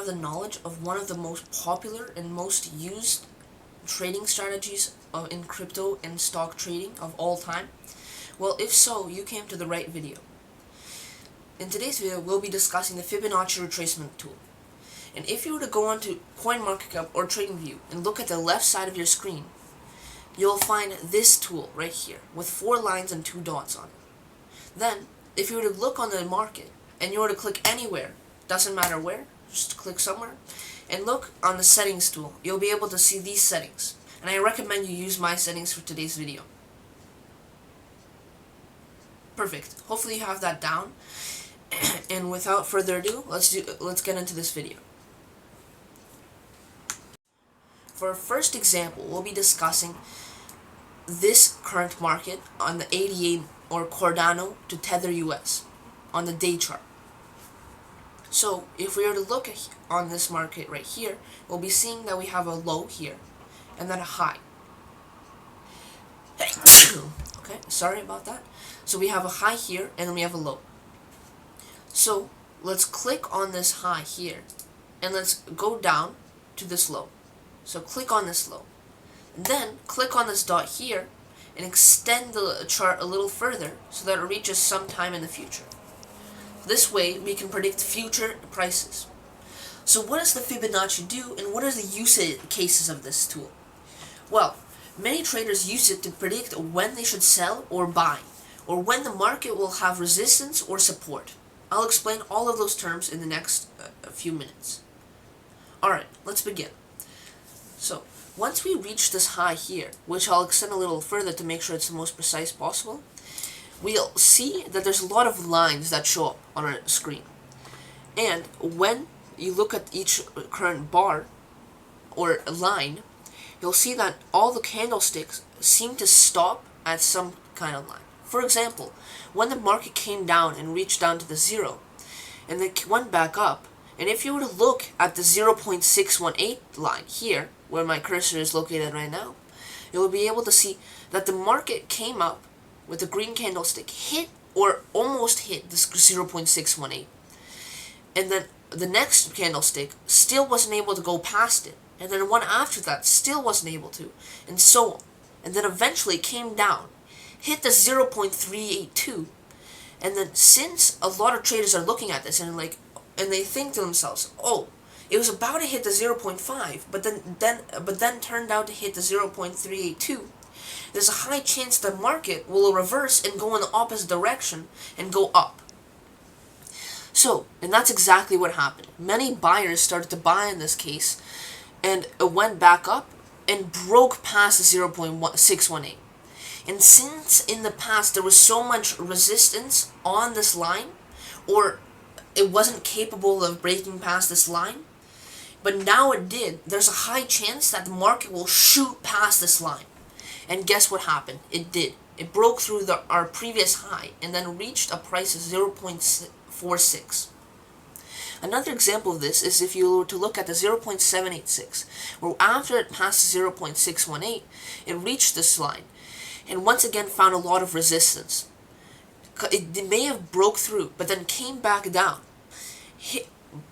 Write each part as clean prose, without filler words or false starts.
the knowledge of one of the most popular and most used trading strategies in crypto and stock trading of all time? Well, if so, you came to the right video. In today's video, we'll be discussing the Fibonacci retracement tool. And if you were to go onto CoinMarketCap or TradingView and look at the left side of your screen, you'll find this tool right here with 4 lines and 2 dots on it. Then, if you were to look on the market and you were to click anywhere, doesn't matter where, just click somewhere, and look on the settings tool, you'll be able to see these settings. And I recommend you use my settings for today's video. Perfect. Hopefully you have that down. And without further ado, let's get into this video. For our first example, we'll be discussing this current market on the 88 or Cardano to Tether US on the day chart. So if we were to look on this market right here, we'll be seeing that we have a low here and then a high. Okay, sorry about that. So we have a high here and then we have a low. So let's click on this high here and let's go down to this low. So click on this low. Then click on this dot here and extend the chart a little further so that it reaches sometime in the future. This way we can predict future prices. So what does the Fibonacci do, and what are the use cases of this tool? Well, many traders use it to predict when they should sell or buy, or when the market will have resistance or support. I'll explain all of those terms in the next few minutes. Alright, let's begin. So, once we reach this high here, which I'll extend a little further to make sure it's the most precise possible, we'll see that there's a lot of lines that show up on our screen. And when you look at each current bar or line, you'll see that all the candlesticks seem to stop at some kind of line. For example, when the market came down and reached down to the 0, and then went back up, and if you were to look at the 0.618 line here, where my cursor is located right now, you'll be able to see that the market came up with the green candlestick, hit or almost hit this 0.618. And then the next candlestick still wasn't able to go past it. And then one after that still wasn't able to. And so on. And then eventually it came down, hit the 0.382. And then since a lot of traders are looking at this and they think to themselves, oh, it was about to hit the 0.5, but then turned out to hit the 0.382. There's a high chance the market will reverse and go in the opposite direction and go up. So, and that's exactly what happened. Many buyers started to buy in this case, and it went back up and broke past the 0.618. And since in the past there was so much resistance on this line, or it wasn't capable of breaking past this line, but now it did, there's a high chance that the market will shoot past this line. And guess what happened? It did. It broke through our previous high and then reached a price of 0.46. Another example of this is if you were to look at the 0.786, where after it passed 0.618, it reached this line and once again found a lot of resistance. It may have broke through, but then came back down,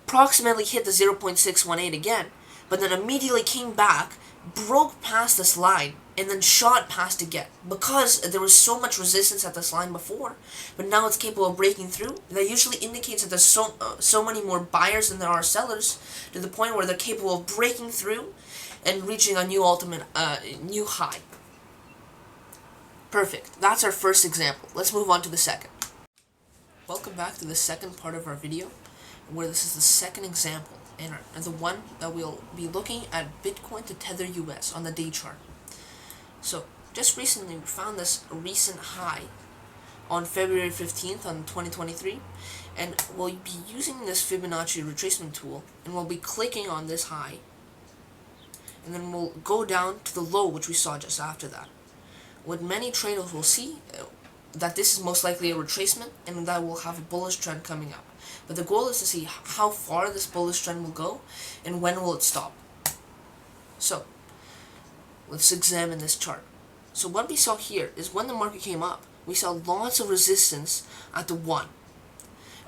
approximately hit the 0.618 again, but then immediately came back, broke past this line, and then shot past again. Because there was so much resistance at this line before, but now it's capable of breaking through, that usually indicates that there's so many more buyers than there are sellers, to the point where they're capable of breaking through and reaching a new new high. Perfect. That's our first example. Let's move on to the second. Welcome back to the second part of our video, where this is the second example, and the one that we'll be looking at Bitcoin to Tether US on the day chart. So, just recently we found this recent high on February 15th on 2023, and we'll be using this Fibonacci retracement tool, and we'll be clicking on this high, and then we'll go down to the low which we saw just after that. What many traders will see, that this is most likely a retracement, and that we'll have a bullish trend coming up. But the goal is to see how far this bullish trend will go, and when will it stop. So, let's examine this chart. So what we saw here is when the market came up, we saw lots of resistance at the 1.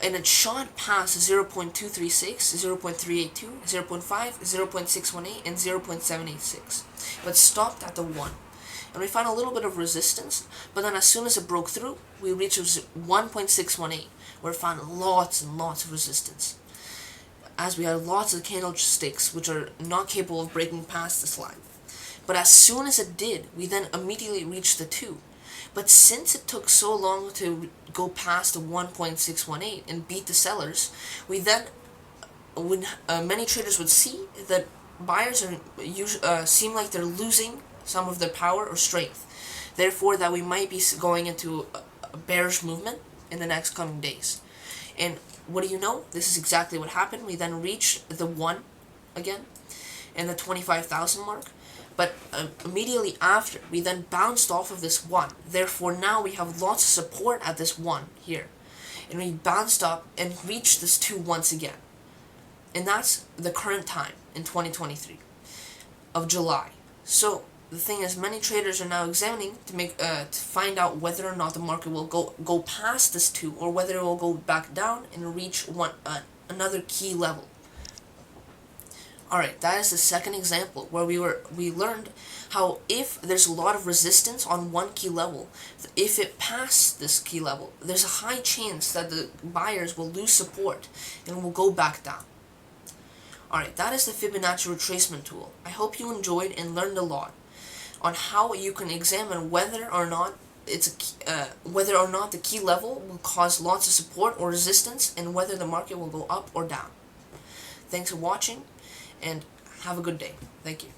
and it shot past 0.236, 0.382, 0.5, 0.618, and 0.786, but stopped at the 1. And we found a little bit of resistance, but then as soon as it broke through, we reached 1.618, where it found lots and lots of resistance, as we had lots of candlesticks which are not capable of breaking past this line. But as soon as it did, we then immediately reached the 2. But since it took so long to go past the 1.618 and beat the sellers, we then, when many traders would see that buyers are seem like they're losing some of their power or strength, therefore that we might be going into a bearish movement in the next coming days. And what do you know? This is exactly what happened. We then reached the 1 again, and the 25,000 mark. But immediately after, we then bounced off of this 1. Therefore, now we have lots of support at this 1 here. And we bounced up and reached this 2 once again. And that's the current time in 2023 of July. So the thing is, many traders are now examining to find out whether or not the market will go past this 2, or whether it will go back down and reach another key level. Alright, that is the second example where we learned how if there's a lot of resistance on one key level, if it passes this key level, there's a high chance that the buyers will lose support and will go back down. Alright, that is the Fibonacci retracement tool. I hope you enjoyed and learned a lot on how you can examine whether or not the key level will cause lots of support or resistance, and whether the market will go up or down. Thanks for watching, and have a good day. Thank you.